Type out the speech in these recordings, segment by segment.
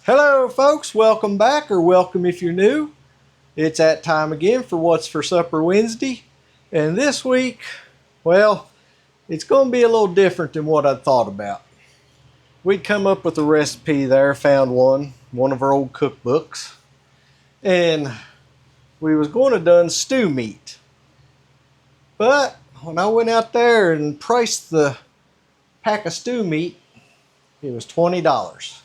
Hello folks, welcome back, or welcome if you're new. It's that time again for What's for Supper Wednesday. And this week, well, it's going to be a little different than what I thought about. We'd come up with a recipe there, found one of our old cookbooks. And we was going to done stew meat. But when I went out there and priced the pack of stew meat, it was $20.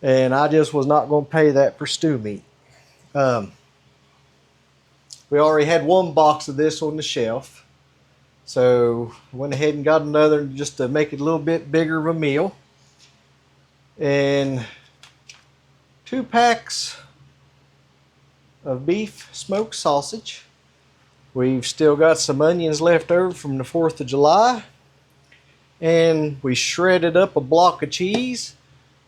And I just was not going to pay that for stew meat. We already had one box of this on the shelf, so I went ahead and got another just to make it a little bit bigger of a meal. And 2 packs of beef smoked sausage. We've still got some onions left over from the 4th of July. And we shredded up a block of cheese.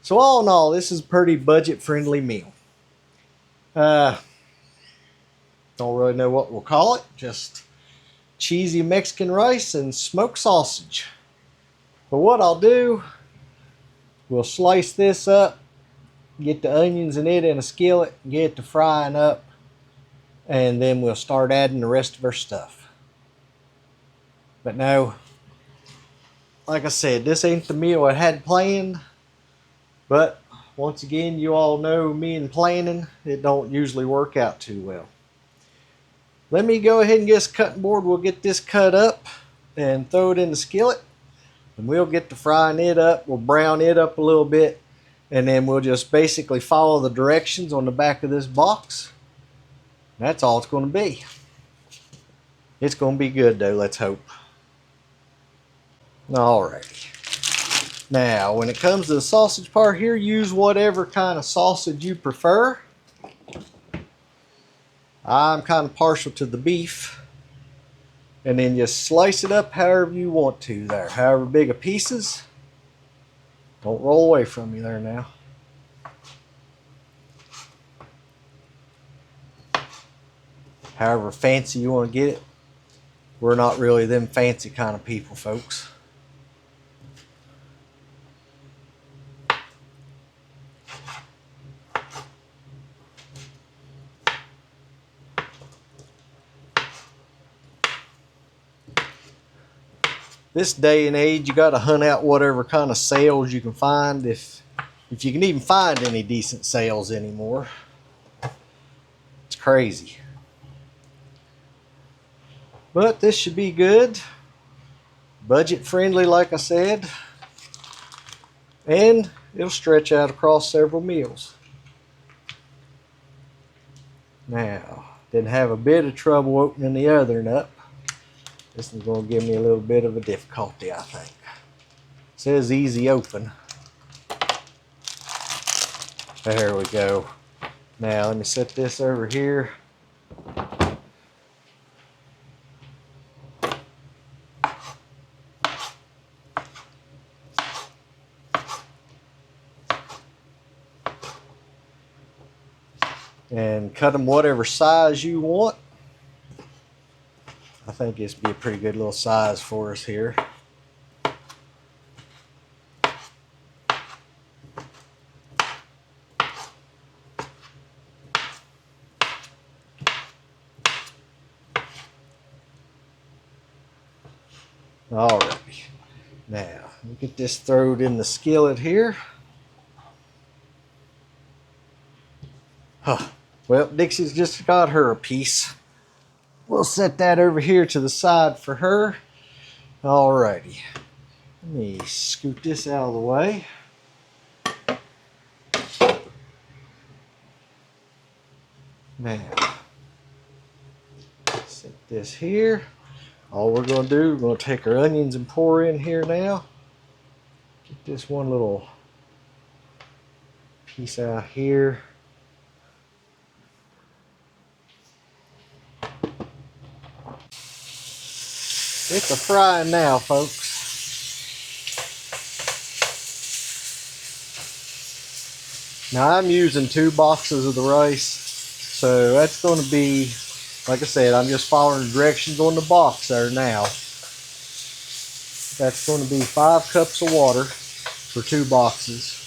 So all in all, this is a pretty budget-friendly meal. Don't really know what we'll call it. Just cheesy Mexican rice and smoked sausage. But what I'll do, we'll slice this up, get the onions in it in a skillet, get it to frying up, and then we'll start adding the rest of our stuff. But no, like I said, this ain't the meal I had planned. But once again, you all know me and planning, it don't usually work out too well. Let me go ahead and get this cutting board. We'll get this cut up and throw it in the skillet. And we'll get to frying it up. We'll brown it up a little bit. And then we'll just basically follow the directions on the back of this box. That's all it's going to be. It's going to be good though, let's hope. Alrighty. Now, when it comes to the sausage part here, use whatever kind of sausage you prefer. I'm kind of partial to the beef. And then just slice it up however you want to there. However big of pieces. Don't roll away from me there now. However fancy you want to get it. We're not really them fancy kind of people, folks. This day and age, you got to hunt out whatever kind of sales you can find, if you can even find any decent sales anymore. It's crazy. But this should be good. Budget friendly, like I said. And it'll stretch out across several meals. Now, didn't have a bit of trouble opening the other up. This is going to give me a little bit of a difficulty, I think. It says easy open. There we go. Now let me set this over here. And cut them whatever size you want. I think this would be a pretty good little size for us here. Alrighty. Now, let me get this thrown in the skillet here. Huh. Well, Dixie's just got her a piece. We'll set that over here to the side for her. Alrighty. Let me scoot this out of the way. Now, set this here. All we're going to do, we're going to take our onions and pour in here now. Get this one little piece out here. It's a frying now, folks. Now I'm using 2 boxes of the rice, so that's going to be, like I said, I'm just following the directions on the box there now. That's going to be 5 cups of water for 2 boxes.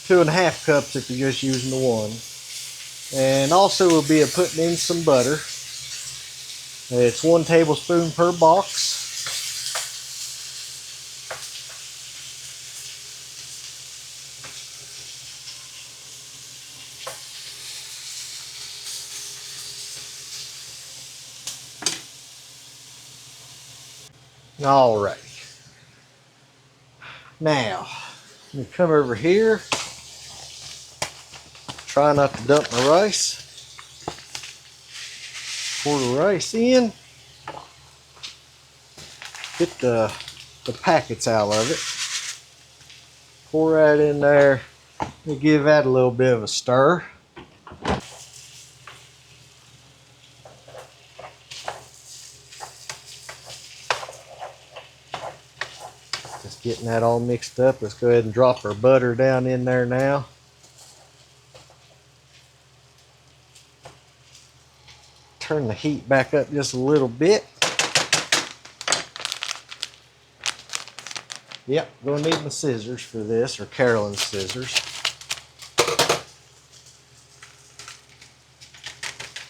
2.5 cups if you're just using the one. And also we'll be putting in some butter. It's 1 tablespoon per box. All right. Now, let me come over here. Try not to dump my rice. Pour the rice in. Get the packets out of it. Pour that in there. And give that a little bit of a stir. Just getting that all mixed up. Let's go ahead and drop our butter down in there now. Turn the heat back up just a little bit. Yep, gonna need my scissors for this, or Carolyn's scissors.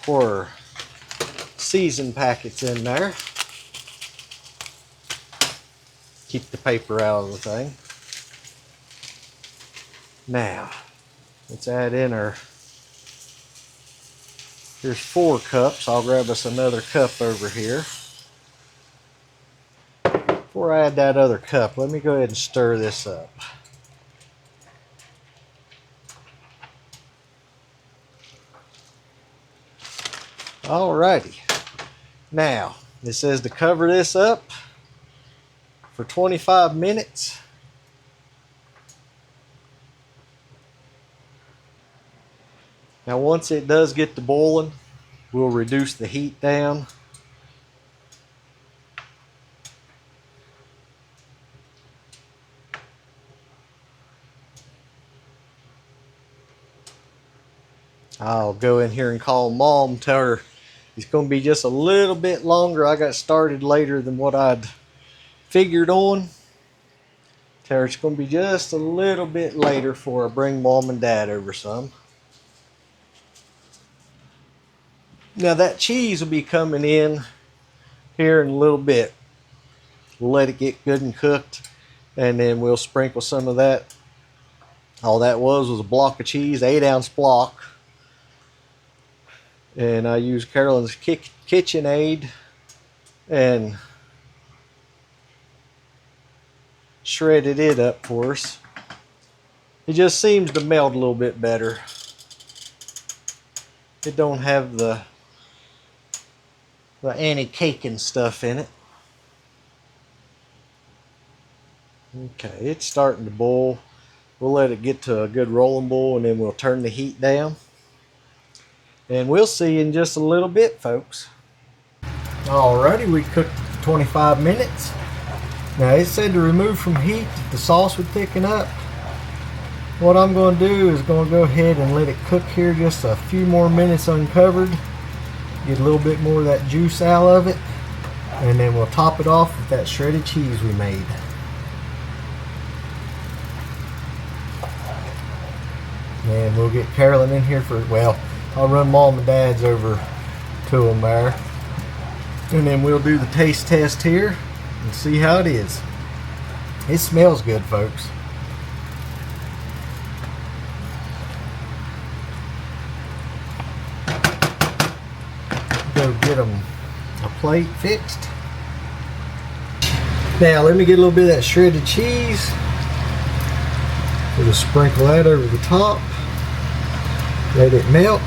Pour season packets in there. Keep the paper out of the thing. Now, let's add in our, here's 4 cups. I'll grab us another cup over here. Before I add that other cup, let me go ahead and stir this up. Alrighty. Now, it says to cover this up for 25 minutes. Now once it does get to boiling, we'll reduce the heat down. I'll go in here and call Mom, tell her it's going to be just a little bit longer. I got started later than what I'd figured on. Tell her it's going to be just a little bit later before I bring Mom and Dad over some. Now that cheese will be coming in here in a little bit. We'll let it get good and cooked, and then we'll sprinkle some of that. All that was a block of cheese, 8-ounce block. And I used Carolyn's KitchenAid and shredded it up for us. It just seems to melt a little bit better. It don't have the anti-caking stuff in it. Okay, it's starting to boil. We'll let it get to a good rolling boil, and then we'll turn the heat down. And we'll see you in just a little bit, folks. Alrighty, we cooked 25 minutes. Now it said to remove from heat, the sauce would thicken up. What I'm going to do is going to go ahead and let it cook here just a few more minutes uncovered. Get a little bit more of that juice out of it. And then we'll top it off with that shredded cheese we made. And we'll get Carolyn in here for, well, I'll run Mom and Dad's over to them there. And then we'll do the taste test here and see how it is. It smells good, folks. Go get them a plate fixed. Now let me get a little bit of that shredded cheese. We'll just sprinkle that over the top. Let it melt.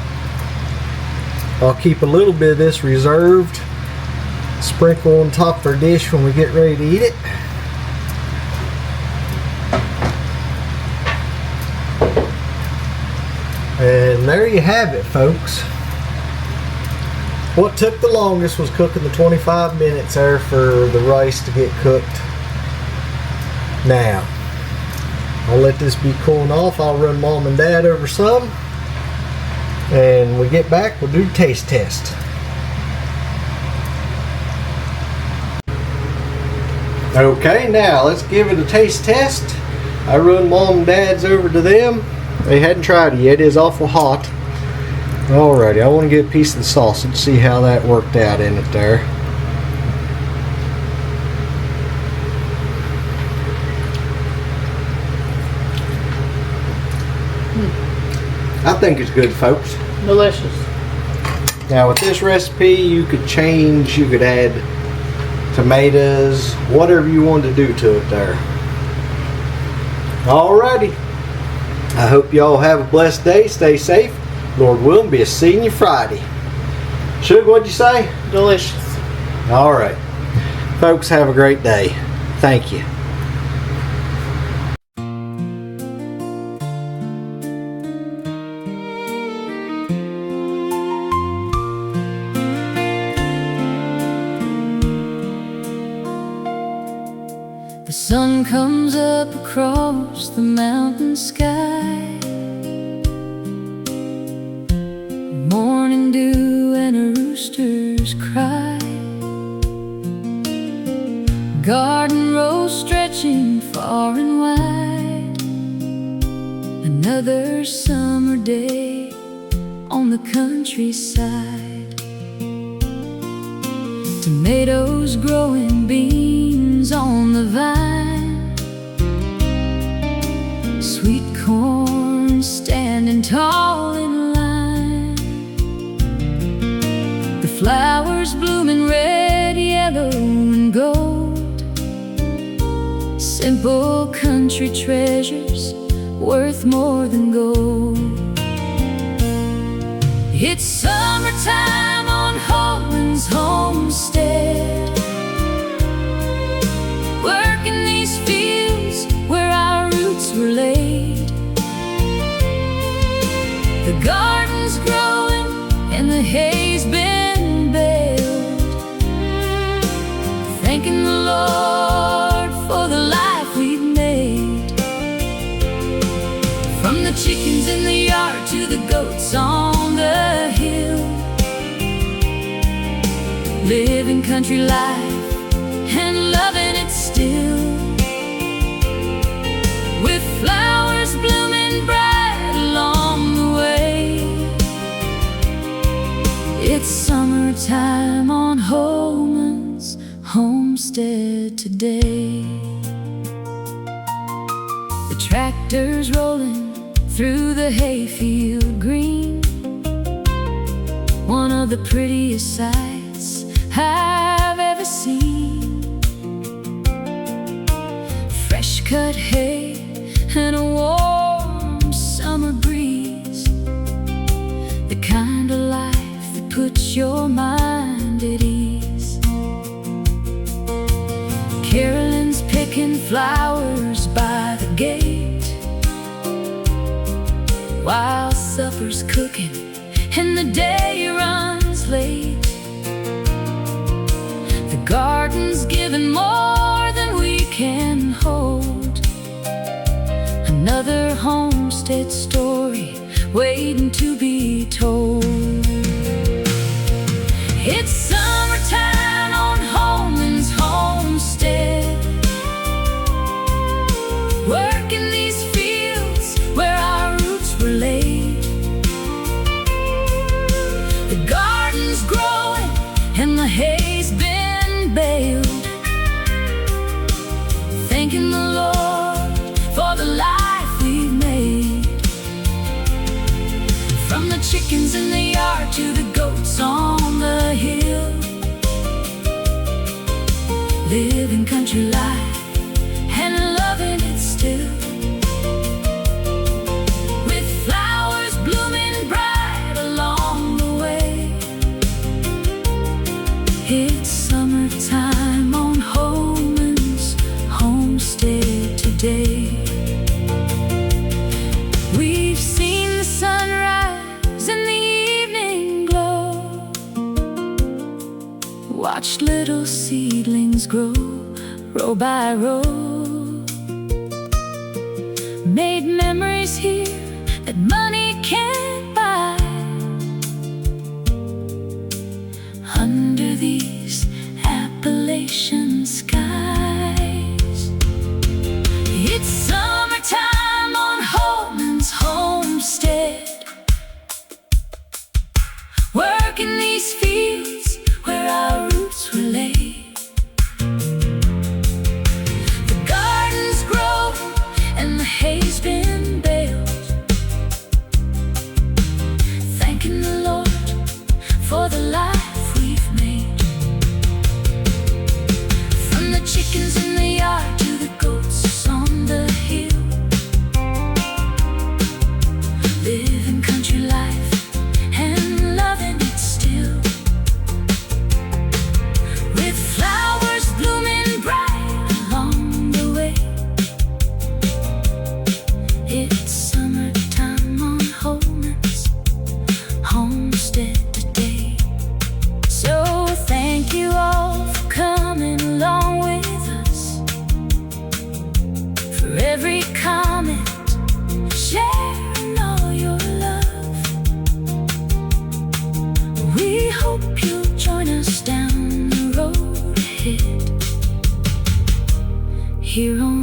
I'll keep a little bit of this reserved. Sprinkle on top of our dish when we get ready to eat it. And there you have it, folks. What took the longest was cooking the 25 minutes there for the rice to get cooked. Now, I'll let this be cooling off. I'll run Mom and Dad over some. And when we get back, we'll do the taste test. Okay, now let's give it a taste test. I run Mom and Dad's over to them. They hadn't tried it yet. It is awful hot. Alrighty, I want to get a piece of the sausage, see how that worked out in it there. I think it's good, folks. Delicious. Now with this recipe, you could add tomatoes, whatever you wanted to do to it there. Alrighty. I hope y'all have a blessed day. Stay safe. Lord willing, be seeing you Friday. Sugar, what'd you say? Delicious. Alright. Folks, have a great day. Thank you. The sun comes up across the mountain sky, morning dew and a rooster's cry, garden rows stretching far and wide, another summer day on the countryside, tomatoes growing, beans on the vine, sweet corn standing tall in line, the flowers blooming red, yellow, and gold, simple country treasures worth more than gold. It's summertime on Holmans Homestead, working these fields where our roots were laid. The garden's growing and the hay's been baled, thanking the Lord for the life we've made. From the chickens in the yard to the goats on the hill, living country life and loving it still, with flowers blooming bright along the way. It's summertime on Holmans Homestead today. The tractor's rolling through the hayfield green, one of the prettiest sights I've ever seen. Fresh cut hay and a warm summer breeze, the kind of life that puts your mind at ease. Carolyn's picking flowers by the gate, while supper's cooking and the day runs late. The garden's giving more than we can hold, another homestead story waiting to be told. It's summertime on Holmans Homestead, working these fields where our roots were laid. The garden's growing and the hay's been baled, thanking the Lord for the life we've made. From the chickens in the yard to the goats on the hill, living country life and loving it still, with flowers blooming bright along the way. It's summertime on Holmans Homestead today. We've seen the sunrise and the evening glow, watched little seedlings grow, row by row, made memories here that money can't buy. Under these Appalachian skies, it's summertime on Holmans Home. hope you'll join us down the road ahead. Here on